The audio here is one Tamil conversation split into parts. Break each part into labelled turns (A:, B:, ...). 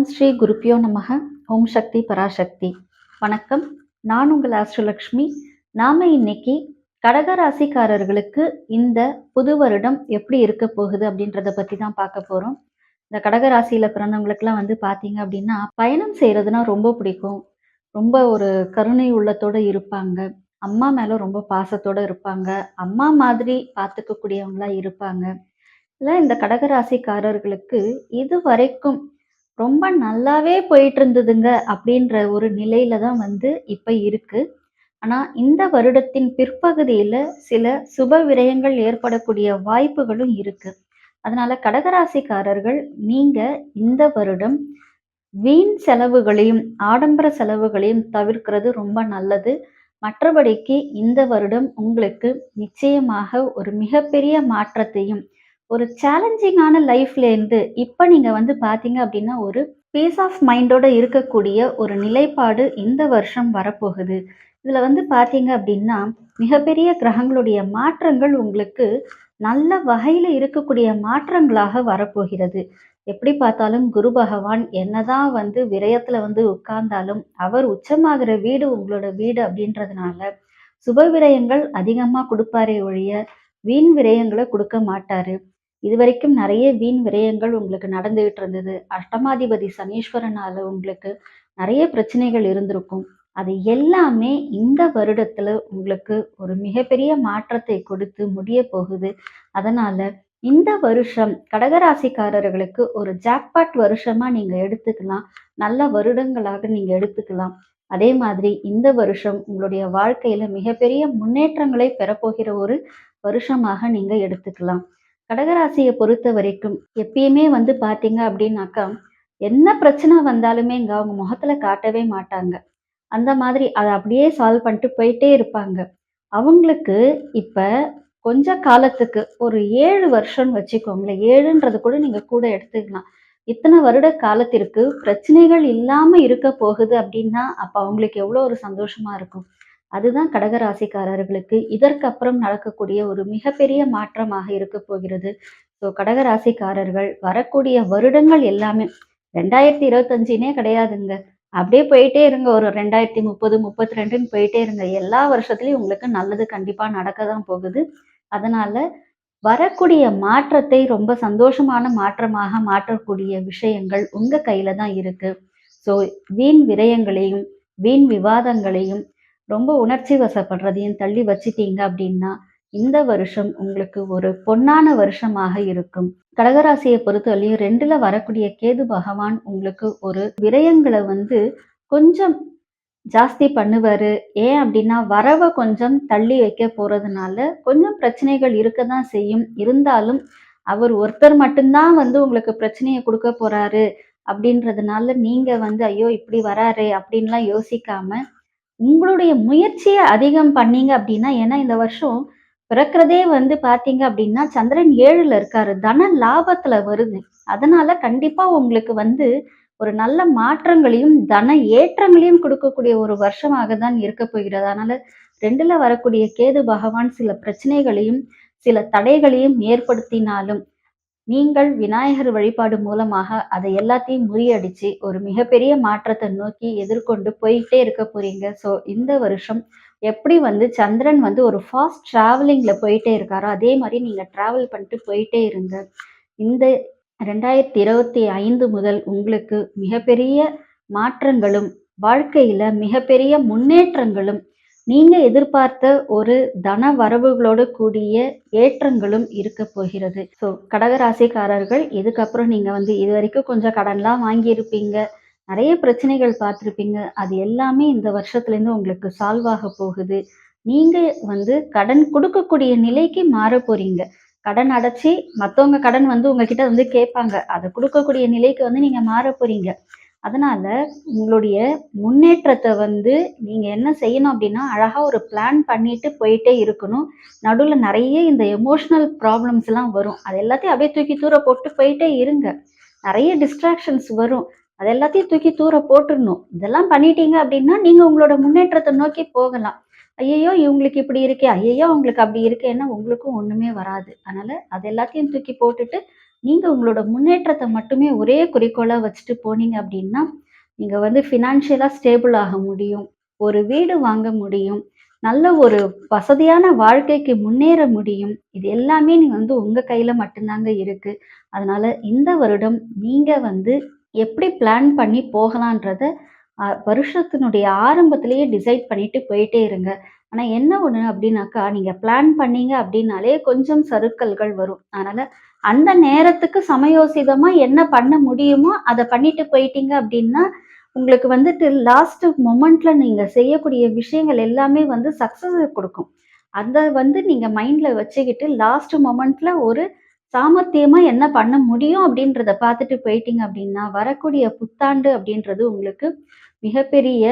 A: ஓம் ஸ்ரீ குருப்பியோ நமக. ஓம் சக்தி பராசக்தி. வணக்கம். நான் உங்கள் ஆஸ்ட்ரோலக்ஷ்மி. நாம இன்னைக்கு கடகராசிக்காரர்களுக்கு இந்த புது வருடம் எப்படி இருக்க போகுது அப்படின்றத பத்தி தான் பார்க்க போறோம். இந்த கடகராசியில பிறந்தவங்களுக்குலாம் பார்த்தீங்க அப்படின்னா, பயணம் செய்யறதுனா ரொம்ப பிடிக்கும். ரொம்ப ஒரு கருணை உள்ளத்தோட இருப்பாங்க. அம்மா மேல ரொம்ப பாசத்தோட இருப்பாங்க. அம்மா மாதிரி பார்த்துக்கக்கூடியவங்களா இருப்பாங்க. இந்த கடகராசிக்காரர்களுக்கு இதுவரைக்கும் ரொம்ப நல்லாவே போயிட்டு இருந்ததுங்க அப்படின்ற ஒரு நிலையில தான் இப்ப இருக்கு. ஆனா இந்த வருடத்தின் பிற்பகுதியில சில சுப விரயங்கள் ஏற்படக்கூடிய வாய்ப்புகளும் இருக்கு. அதனால கடகராசிக்காரர்கள் நீங்க இந்த வருடம் வீண் செலவுகளையும் ஆடம்பர செலவுகளையும் தவிர்க்கிறது ரொம்ப நல்லது. மற்றபடிக்கு இந்த வருடம் உங்களுக்கு நிச்சயமாக ஒரு மிகப்பெரிய மாற்றத்தையும் ஒரு சேலஞ்சிங்கான லைஃப்லேருந்து இப்போ நீங்கள் பார்த்தீங்க அப்படின்னா ஒரு பீஸ் ஆஃப் மைண்டோட இருக்கக்கூடிய ஒரு நிலைப்பாடு இந்த வருஷம் வரப்போகுது. இதில் பார்த்தீங்க அப்படின்னா மிகப்பெரிய கிரகங்களுடைய மாற்றங்கள் உங்களுக்கு நல்ல வகையில் இருக்கக்கூடிய மாற்றங்களாக வரப்போகிறது. எப்படி பார்த்தாலும் குரு பகவான் என்னதான் விரயத்துல உட்கார்ந்தாலும் அவர் உச்சமாகிற வீடு உங்களோட வீடு அப்படின்றதுனால சுப விரயங்கள் அதிகமா கொடுப்பாரே ஒழிய வீண் விரயங்களை கொடுக்க மாட்டாரு. இதுவரைக்கும் நிறைய வீண் விரயங்கள் உங்களுக்கு நடந்துகிட்டு இருந்தது. அஷ்டமாதிபதி சனீஸ்வரனால உங்களுக்கு நிறைய பிரச்சனைகள் இருந்திருக்கும். அது எல்லாமே இந்த வருடத்துல உங்களுக்கு ஒரு மிகப்பெரிய மாற்றத்தை கொடுத்து முடிய போகுது. அதனால இந்த வருஷம் கடகராசிக்காரர்களுக்கு ஒரு ஜாக்பாட் வருஷமா நீங்க எடுத்துக்கலாம். நல்ல வருடங்களாக நீங்க எடுத்துக்கலாம். அதே மாதிரி இந்த வருஷம் உங்களுடைய வாழ்க்கையில மிகப்பெரிய முன்னேற்றங்களை பெறப்போகிற ஒரு வருஷமாக நீங்க எடுத்துக்கலாம். கடகராசியை பொறுத்த வரைக்கும் எப்பயுமே பார்த்தீங்க அப்படின்னாக்கா என்ன பிரச்சனை வந்தாலுமே இங்க அவங்க முகத்துல காட்டவே மாட்டாங்க. அந்த மாதிரி அதை அப்படியே சால்வ் பண்ணிட்டு போயிட்டே இருப்பாங்க. அவங்களுக்கு இப்ப கொஞ்ச காலத்துக்கு ஒரு 7 வருஷம்னு வச்சுக்கோங்களேன். 7ன்றது கூட நீங்க கூட எடுத்துக்கலாம். இத்தனை வருட காலத்திற்கு பிரச்சனைகள் இல்லாம இருக்க போகுது அப்படின்னா அப்ப அவங்களுக்கு எவ்வளோ ஒரு சந்தோஷமா இருக்கும். அதுதான் கடகராசிக்காரர்களுக்கு இதற்கு அப்புறம் நடக்கக்கூடிய ஒரு மிகப்பெரிய மாற்றமாக இருக்க போகிறது. ஸோ கடகராசிக்காரர்கள் வரக்கூடிய வருடங்கள் எல்லாமே 2025னே கிடையாதுங்க. அப்படியே போயிட்டே இருங்க. ஒரு 2030, 32ன்னு போயிட்டே இருங்க. எல்லா வருஷத்துலயும் உங்களுக்கு நல்லது கண்டிப்பா நடக்க தான் போகுது. அதனால வரக்கூடிய மாற்றத்தை ரொம்ப சந்தோஷமான மாற்றமாக மாற்றக்கூடிய விஷயங்கள் உங்க கையில தான் இருக்கு. ஸோ வீண் விரயங்களையும் வீண் விவாதங்களையும் ரொம்ப உணர்ச்சி வசப்படுறதையும் தள்ளி வச்சிட்டீங்க அப்படின்னா இந்த வருஷம் உங்களுக்கு ஒரு பொன்னான வருஷமாக இருக்கும். கடகராசியை பொறுத்தவரையும் 2ல வரக்கூடிய கேது பகவான் உங்களுக்கு ஒரு விரயங்களை கொஞ்சம் ஜாஸ்தி பண்ணுவாரு. ஏன் அப்படின்னா வரவை கொஞ்சம் தள்ளி வைக்க போறதுனால கொஞ்சம் பிரச்சனைகள் இருக்க தான் செய்யும். இருந்தாலும் அவர் ஒருத்தர் மட்டும்தான் உங்களுக்கு பிரச்சனையை கொடுக்க போறாரு அப்படின்றதுனால நீங்க ஐயோ இப்படி வராரு அப்படின்லாம் யோசிக்காம உங்களுடைய முயற்சியை அதிகம் பண்ணீங்க அப்படின்னா, ஏன்னா இந்த வருஷம் பிறக்கிறதே பார்த்தீங்க அப்படின்னா சந்திரன் 7ல இருக்காரு. தன லாபத்துல வருது. அதனால கண்டிப்பா உங்களுக்கு ஒரு நல்ல மாற்றங்களையும் தன ஏற்றங்களையும் கொடுக்கக்கூடிய ஒரு வருஷமாக தான் இருக்க போகிறது. அதனால 2ல வரக்கூடிய கேது பகவான் சில பிரச்சனைகளையும் சில தடைகளையும் ஏற்படுத்தினாலும் நீங்கள் விநாயகர் வழிபாடு மூலமாக அதை எல்லாத்தையும் முறியடிச்சு ஒரு மிகப்பெரிய மாற்றத்தை நோக்கி எதிர்கொண்டு போயிட்டே இருக்க போறீங்க. ஸோ இந்த வருஷம் எப்படி சந்திரன் ஒரு ஃபாஸ்ட் டிராவலிங்ல போயிட்டே இருக்காரோ அதே மாதிரி நீங்க டிராவல் பண்ணிட்டு போயிட்டே இருங்க. இந்த 2025 முதல் உங்களுக்கு மிகப்பெரிய மாற்றங்களும் வாழ்க்கையில மிகப்பெரிய முன்னேற்றங்களும் நீங்க எதிர்பார்த்த ஒரு தன வரவுகளோடு கூடிய ஏற்றங்களும் இருக்க போகிறது. ஸோ கடகராசிக்காரர்கள் இதுக்கப்புறம் நீங்க இது வரைக்கும் கொஞ்சம் கடன்லாம் வாங்கியிருப்பீங்க. நிறைய பிரச்சனைகள் பார்த்துருப்பீங்க. அது எல்லாமே இந்த வருஷத்துலேருந்து உங்களுக்கு சால்வ் ஆக போகுது. நீங்க கடன் கொடுக்கக்கூடிய நிலைக்கு மாற போறீங்க. கடன் அடைச்சி மற்றவங்க கடன் உங்ககிட்ட கேட்பாங்க. அதை கொடுக்கக்கூடிய நிலைக்கு நீங்க மாற போறீங்க. அதனால உங்களுடைய முன்னேற்றத்தை நீங்க என்ன செய்யணும் அப்படின்னா அழகா ஒரு பிளான் பண்ணிட்டு போயிட்டே இருக்கணும். நடுவுல நிறைய இந்த எமோஷனல் ப்ராப்ளம்ஸ் எல்லாம் வரும். அது எல்லாத்தையும் அப்படியே தூக்கி தூர போட்டு போயிட்டே இருங்க. நிறைய டிஸ்ட்ராக்ஷன்ஸ் வரும். அது எல்லாத்தையும் தூக்கி தூர போட்டுடணும். இதெல்லாம் பண்ணிட்டீங்க அப்படின்னா நீங்க உங்களோட முன்னேற்றத்தை நோக்கி போகலாம். ஐயையோ இவங்களுக்கு இப்படி இருக்கே, ஐயையோ அவங்களுக்கு அப்படி இருக்கேன்னா உங்களுக்கும் ஒண்ணுமே வராது. அதனால அது எல்லாத்தையும் தூக்கி போட்டுட்டு நீங்க உங்களோட முன்னேற்றத்த மட்டுமே ஒரே குறிக்கோளா வச்சுட்டு போனீங்க அப்படின்னா, நீங்க வந்து ஃபினான்ஷியலா ஸ்டேபிள் ஆக முடியும். ஒரு வீடு வாங்க முடியும். நல்ல ஒரு வசதியான வாழ்க்கைக்கு முன்னேற முடியும். இது எல்லாமே நீங்க வந்து உங்க கையில மட்டும் தாங்க இருக்கு. அதனால இந்த வருடம் நீங்க வந்து எப்படி பிளான் பண்ணி போகலான்றத வருஷத்தினுடைய ஆரம்பத்திலேயே டிசைட் பண்ணிட்டு போயிட்டே இருங்க. ஆனா என்ன ஒண்ணு அப்டின்னாக்கா, நீங்க பிளான் பண்ணீங்க அப்டின்னாலே கொஞ்சம் சறுக்கல்கள் வரும். அதனால அந்த நேரத்துக்கு சமயோசிதமா என்ன பண்ண முடியுமோ, அத பண்ணிட்டு போயிட்டீங்க அப்டின்னா, உங்களுக்கு வந்துட்டு லாஸ்ட் மொமெண்ட்ல நீங்க செய்யக்கூடிய விஷயங்கள் எல்லாமே வந்து சக்சஸ குடுக்கும். அத வந்து நீங்க மைண்ட்ல வச்சுக்கிட்டு லாஸ்ட் மொமெண்ட்ல ஒரு சாமர்த்தியமா என்ன பண்ண முடியும் அப்டின்றத பார்த்துட்டு போயிட்டீங்க அப்டின்னா, வரக்கூடிய புத்தாண்டு அப்டின்றது உங்களுக்கு மிகப்பெரிய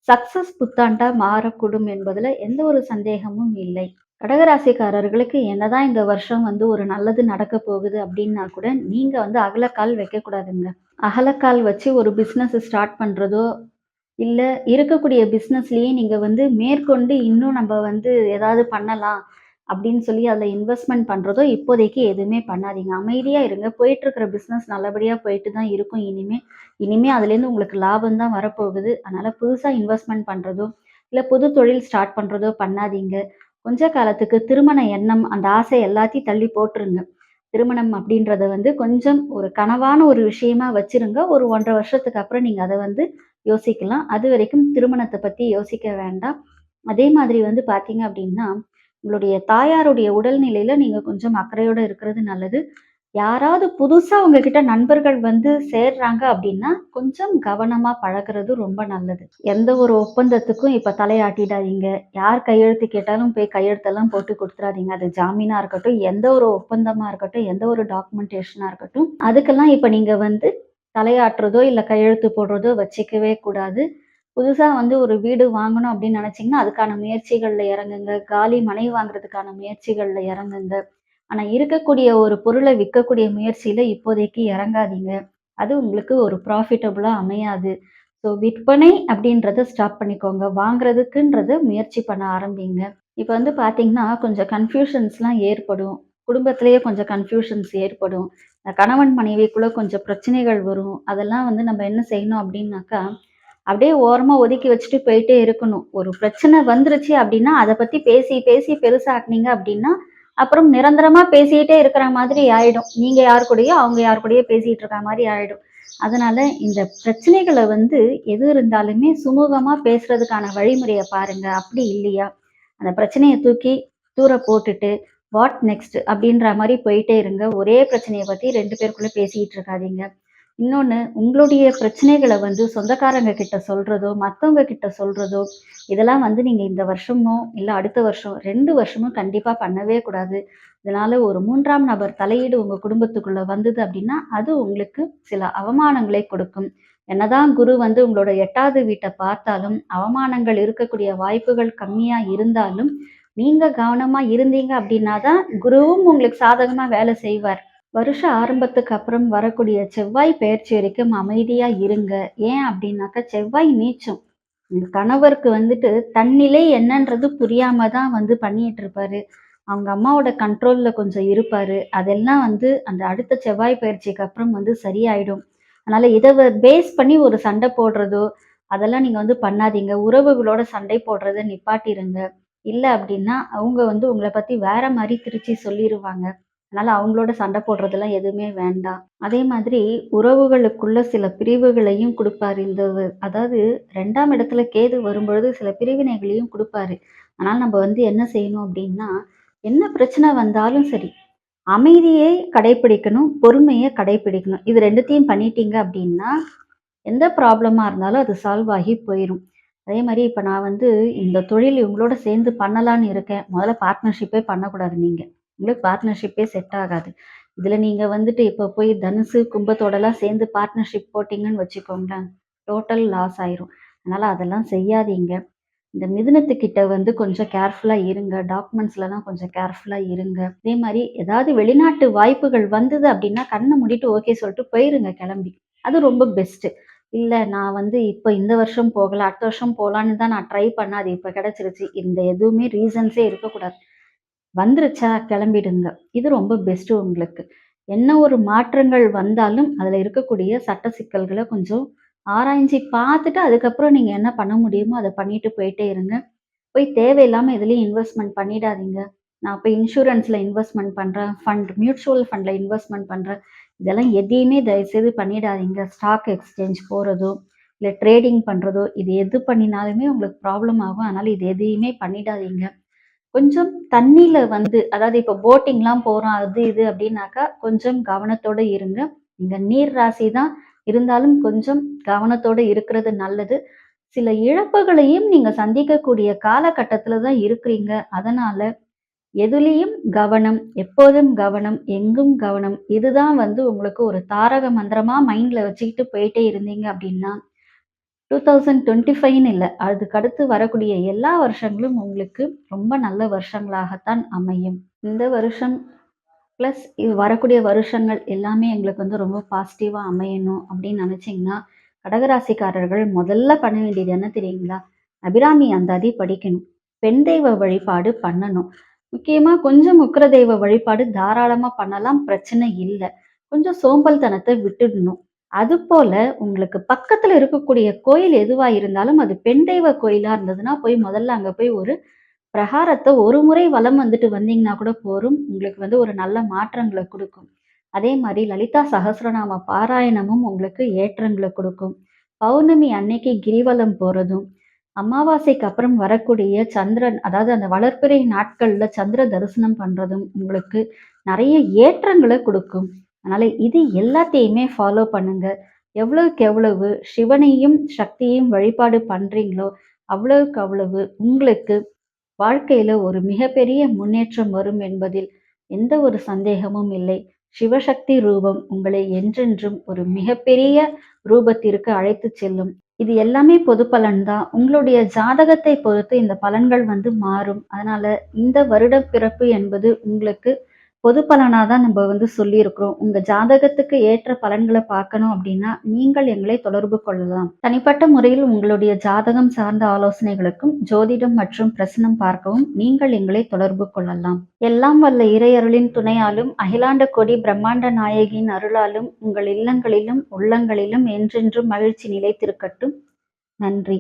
A: சக்சஸ் புத்தாண்டா மாறக்கூடும் என்பதுல எந்த ஒரு சந்தேகமும் இல்லை. கடகராசிக்காரர்களுக்கு என்னதான் இந்த வருஷம் வந்து ஒரு நல்லது நடக்க போகுது அப்படின்னா கூட, நீங்க வந்து அகலக்கால் வைக்கக்கூடாதுங்க. அகலக்கால் வச்சு ஒரு பிசினஸ் ஸ்டார்ட் பண்றதோ, இல்ல இருக்கக்கூடிய பிசினஸ்லயே நீங்க வந்து மேற்கொண்டு இன்னும் நம்ப வந்து ஏதாவது பண்ணலாம் அப்படின்னு சொல்லி அதுல இன்வெஸ்ட்மென்ட் பண்றதோ, இப்போதைக்கு எதுவுமே பண்ணாதீங்க. அமைதியா இருங்க. போயிட்டு இருக்கிற பிசினஸ் நல்லபடியா போயிட்டு தான் இருக்கும் இனிமே. இனிமே அதுலேருந்து உங்களுக்கு லாபம் தான் வரப்போகுது. அதனால புதுசா இன்வெஸ்ட்மென்ட் பண்றதோ, இல்ல புது தொழில் ஸ்டார்ட் பண்றதோ பண்ணாதீங்க. கொஞ்ச காலத்துக்கு திருமண எண்ணம், அந்த ஆசை எல்லாத்தையும் தள்ளி போட்டுருங்க. திருமணம் அப்படின்றத வந்து கொஞ்சம் ஒரு கனவான ஒரு விஷயமா வச்சிருங்க. ஒரு 1 1/2 வருஷத்துக்கு அப்புறம் நீங்க அத வந்து யோசிக்கலாம். அதுவரைக்கும் திருமணத்த பத்தி யோசிக்க வேண்டாம். அதே மாதிரி வந்து பார்த்தீங்க அப்படின்னா, உங்களுடைய தாயாருடைய உடல்நிலையில நீங்க கொஞ்சம் அக்கறையோட இருக்கிறது நல்லது. யாராவது புதுசா உங்ககிட்ட நண்பர்கள் வந்து சேர்றாங்க அப்படின்னா, கொஞ்சம் கவனமா பழகுறது ரொம்ப நல்லது. எந்த ஒரு ஒப்பந்தத்துக்கும் இப்ப தலையாட்டிடாதீங்க. யார் கையெழுத்து கேட்டாலும் போய் கையெழுத்தெல்லாம் போட்டு குடுத்துறாதீங்க. அது ஜாமீனா இருக்கட்டும், எந்த ஒரு ஒப்பந்தமா இருக்கட்டும், எந்த ஒரு டாக்குமெண்டேஷனா இருக்கட்டும். அதுக்கெல்லாம் இப்ப நீங்க வந்து தலையாட்டுறதோ, இல்ல கையெழுத்து போடுறதோ வச்சுக்கவே கூடாது. புதுசா வந்து ஒரு வீடு வாங்கணும் அப்படின்னு நினைச்சீங்கன்னா, அதுக்கான முயற்சிகள்ல இறங்குங்க. காலி மனை வாங்குறதுக்கான முயற்சிகள்ல இறங்குங்க. ஆனா இருக்கக்கூடிய ஒரு பொருள விக்கக்கூடிய முயற்சியில இப்போதைக்கு இறங்காதீங்க. அது உங்களுக்கு ஒரு ப்ராஃபிட்டபுளா அமையாது. ஸோ விற்பனை அப்படின்றத ஸ்டாப் பண்ணிக்கோங்க. வாங்குறதுக்குன்றத முயற்சி பண்ண ஆரம்பிங்க. இப்ப வந்து பார்த்தீங்கன்னா, கொஞ்சம் கன்ஃப்யூஷன்ஸ்லாம் ஏற்படும். குடும்பத்திலேயே கொஞ்சம் கன்ஃப்யூஷன்ஸ் ஏற்படும். கணவன் மனைவிக்குள்ள கொஞ்சம் பிரச்சனைகள் வரும். அதெல்லாம் வந்து நம்ம என்ன செய்யணும் அப்படின்னாக்கா, அப்படியே ஓரமா ஒதுக்கி வச்சுட்டு போயிட்டே இருக்கணும். ஒரு பிரச்சனை வந்துருச்சு அப்படின்னா, அத பத்தி பேசி, பேசி பெருசாக்குனீங்க அப்படின்னா, அப்புறம் நிரந்தரமா பேசிட்டே இருக்கிற மாதிரி ஆயிடும். நீங்க யார் கூடயோ, அவங்க யார் கூடயோ பேசிட்டு இருக்க மாரி ஆயிடும். அதனால இந்த பிரச்சனைகள வந்து எது இருந்தாலுமே சுமூகமா பேசுறதுக்கான வழிமுறைய பாருங்க. அப்படி இல்லையா, அந்த பிரச்சனைய தூக்கி தூர போட்டுட்டு, வாட் நெக்ஸ்ட் அப்படின்ற மாரி போயிட்டே இருங்க. ஒரே பிரச்சனைய பத்தி 2 பேருக்குள்ள பேசிட்டு இருக்காதீங்க. இன்னொன்னு, உங்களுடைய பிரச்சனைகள வந்து சொந்தக்காரங்க கிட்ட சொல்றதோ, மத்தவங்க கிட்ட சொல்றதோ, இதெல்லாம் வந்து நீங்க இந்த வருஷமோ, இல்ல அடுத்த வருஷம் 2 வருஷமும் கண்டிப்பா பண்ணவே கூடாது. இதனால ஒரு 3ஆம் நபர் தலையீடு உங்க குடும்பத்துக்குள்ள வந்தது அப்படின்னா, அது உங்களுக்கு சில அவமானங்களை கொடுக்கும். என்னதான் குரு வந்து உங்களோட 8வது வீட்ட பார்த்தாலும், அவமானங்கள் இருக்கக்கூடிய வாய்ப்புகள் கம்மியா இருந்தாலும், நீங்க கவனமா இருந்தீங்க அப்படின்னா தான், குருவும் உங்களுக்கு சாதகமா வேலை செய்வார். வருஷ ஆரம்பத்துக்கு அப்புறம் வரக்கூடிய செவ்வாய் பெயர்ச்சி வரைக்கும் அமைதியா இருங்க. ஏன் அப்படின்னாக்கா, செவ்வாய் நீச்சம். உங்க கணவருக்கு வந்துட்டு தன்னிலை என்னன்றது புரியாம தான் வந்து பண்ணிட்டு இருப்பாரு. அவங்க அம்மாவோட கண்ட்ரோல்ல கொஞ்சம் இருப்பாரு. அதெல்லாம் வந்து அந்த அடுத்த செவ்வாய் பயிற்சிக்கு அப்புறம் வந்து சரியாயிடும். அதனால இத பேஸ் பண்ணி ஒரு சண்டை போடுறதோ, அதெல்லாம் நீங்க வந்து பண்ணாதீங்க. உறவுகளோட சண்டை போடுறத நிப்பாட்டிருங்க. இல்ல அப்படின்னா, அவங்க வந்து உங்கள பத்தி வேற மாரி திருச்சி சொல்லிருவாங்க. அதனால அவங்களோட சண்டை போடுறதெல்லாம் எதுவுமே வேண்டாம். அதே மாதிரி உறவுகளுக்குள்ள சில பிரிவுகளையும் குடுப்பாரு. அதாவது 2ஆம் இடத்துல கேது வரும்பொழுது சில பிரிவினைகளையும் குடுப்பாரு. அதனால நம்ம வந்து என்ன செய்யணும் அப்படின்னா, என்ன பிரச்சனை வந்தாலும் சரி, அமைதியை கடைப்பிடிக்கணும், பொறுமைய கடைப்பிடிக்கணும். இது 2த்தையும் பண்ணிட்டீங்க அப்படின்னா, எந்த ப்ராப்ளமா இருந்தாலும் அது சால்வ் ஆகி போயிரும். அதே மாரி இப்ப நான் வந்து இந்த தொழில் இவங்களோட சேர்ந்து பண்ணலான்னு இருக்கேன். முதல்ல பார்ட்னர்ஷிப்பே பண்ணக்கூடாது நீங்க. உங்களுக்கு பார்ட்னர்ஷிப்பே செட் ஆகாது. இதுல நீங்க வந்துட்டு இப்ப போய் தனுசு, கும்பத்தோடலாம் சேர்ந்து பார்ட்னர்ஷிப் போட்டீங்கன்னு வச்சுக்கோங்களேன், டோட்டல் லாஸ் ஆயிரும். அதனால அதெல்லாம் செய்யாதீங்க. இந்த மிதுனத்துக்கிட்ட வந்து கொஞ்சம் கேர்ஃபுல்லா இருங்க. டாக்குமெண்ட்ஸ்லலாம் கொஞ்சம் கேர்ஃபுல்லா இருங்க. அதே மாரி ஏதாவது வெளிநாட்டு வாய்ப்புகள் வந்தது அப்டின்னா, கண்ண மூடிட்டு ஓகே சொல்ட்டு போயிருங்க கெளம்பி. அது ரொம்ப பெஸ்ட்டு. இல்ல நான் வந்து இப்ப இந்த வருஷம் போகல, அடுத்த வருஷம் போலான்னு தான் நான் ட்ரை பண்ணேன். அது இப்ப கெடைச்சிருச்சு. இந்த எதுவுமே ரீசன்ஸே இருக்கக்கூடாது. வந்துருச்சா கெளம்பிடுங்க. இது ரொம்ப பெஸ்ட்டு உங்களுக்கு. என்ன ஒரு மாற்றங்கள் வந்தாலும் அதில் இருக்கக்கூடிய சட்ட சிக்கல்களை கொஞ்சம் ஆராய்ஞ்சு பார்த்துட்டு அதுக்கப்புறம் நீங்கள் என்ன பண்ண முடியுமோ அதை பண்ணிட்டு போயிட்டே இருங்க. போய் தேவையில்லாமல் எதுலேயும் இன்வெஸ்ட்மெண்ட் பண்ணிடாதீங்க. நான் போய் இன்சூரன்ஸில் இன்வெஸ்ட்மெண்ட் பண்ணுறேன், மியூச்சுவல் ஃபண்டில் இன்வெஸ்ட்மெண்ட் பண்ணுறேன், இதெல்லாம் எதையுமே தயவுசெய்து பண்ணிடாதீங்க. ஸ்டாக் எக்ஸ்சேஞ்ச் போகிறதோ இல்லை ட்ரேடிங் பண்ணுறதோ இது எது பண்ணினாலுமே உங்களுக்கு ப்ராப்ளம் ஆகும். அதனால் இது எதையுமே பண்ணிடாதீங்க. கொஞ்சம் தண்ணியில அதாவது இப்போ போட்டிங்லாம் போறோம் அது இது அப்படின்னாக்கா கொஞ்சம் கவனத்தோட இருங்க. நீங்க நீர் ராசி தான் இருந்தாலும் கொஞ்சம் கவனத்தோட இருக்கிறது நல்லது. சில இழப்புகளையும் நீங்க சந்திக்கக்கூடிய காலகட்டத்துல தான் இருக்கிறீங்க. அதனால எதுலயும் கவனம், எப்போதும் கவனம், எங்கும் கவனம். இதுதான் உங்களுக்கு ஒரு தாரக மந்திரமா மைண்ட்ல வச்சுக்கிட்டு போயிட்டே இருந்தீங்க அப்படின்னா 2025ன்னு இல்ல. அதுக்கடுத்து வரக்கூடிய எல்லா வருஷங்களும் உங்களுக்கு ரொம்ப நல்ல வருஷங்களாகத்தான் அமையும். இந்த வருஷம் ப்ளஸ் வரக்கூடிய வருஷங்கள் எல்லாமே எங்களுக்கு ரொம்ப பாசிட்டிவா அமையணும் அப்படின்னு நினைச்சீங்கன்னா, கடகராசிக்காரர்கள் முதல்ல பண்ண வேண்டியது என்ன தெரியுங்களா? அபிராமி அந்தாதி படிக்கணும். பெண் தெய்வ வழிபாடு பண்ணணும். முக்கியமா கொஞ்சம் உக்கிர தெய்வ வழிபாடு தாராளமா பண்ணலாம். பிரச்சனை இல்ல. கொஞ்சம் சோம்பல்தனத்தை விட்டுடணும். அதுபோல உங்களுக்கு பக்கத்துல இருக்கக்கூடிய கோயில் எதுவா இருந்தாலும் அது பெண் தெய்வ கோயிலா இருந்ததுன்னா போய் முதல்ல அங்க போய் ஒரு பிரகாரத்தை ஒரு முறை வலம் வந்துட்டு வந்தீங்கன்னா கூட போரும். உங்களுக்கு ஒரு நல்ல மாற்றங்களை கொடுக்கும். அதே மாதிரி லலிதா சகஸ்ரநாம பாராயணமும் உங்களுக்கு ஏற்றங்களை கொடுக்கும். பௌர்ணமி அன்னைக்கு கிரிவலம் போறதும், அமாவாசைக்கு அப்புறம் வரக்கூடிய சந்திரன் அதாவது அந்த வளர்பிறை நாட்கள்ல சந்திர தரிசனம் பண்றதும் உங்களுக்கு நிறைய ஏற்றங்களை கொடுக்கும். அதனால இது எல்லாத்தையுமே ஃபாலோ பண்ணுங்க. எவ்வளவுக்கு எவ்வளவு சிவனையும் சக்தியையும் வழிபாடு பண்றீங்களோ அவ்வளவுக்கு அவ்வளவு உங்களுக்கு வாழ்க்கையில ஒரு மிகப்பெரிய முன்னேற்றம் வரும் என்பதில் எந்த ஒரு சந்தேகமும் இல்லை. சிவசக்தி ரூபம் உங்களை என்றென்றும் ஒரு மிகப்பெரிய ரூபத்திற்கு அழைத்து செல்லும். இது எல்லாமே பொது பலன் தான். உங்களுடைய ஜாதகத்தை பொறுத்து இந்த பலன்கள் மாறும். அதனால இந்த வருட பிறப்பு என்பது உங்களுக்கு பொது பலனா தான் நம்ம சொல்லியிருக்கிறோம். உங்க ஜாதகத்துக்கு ஏற்ற பலன்களை பார்க்கணும் அப்படின்னா நீங்கள் எங்களை தொடர்பு கொள்ளலாம். தனிப்பட்ட முறையில் உங்களுடைய ஜாதகம் சார்ந்த ஆலோசனைகளுக்கும் ஜோதிடம் மற்றும் பிரசனம் பார்க்கவும் நீங்கள் எங்களை தொடர்பு கொள்ளலாம். எல்லாம் வல்ல இறையருளின் துணையாலும் அகிலாண்ட கோடி பிரம்மாண்ட நாயகியின் அருளாலும் உங்கள் இல்லங்களிலும் உள்ளங்களிலும் என்றென்றும் மகிழ்ச்சி நிலைத்திருக்கட்டும். நன்றி.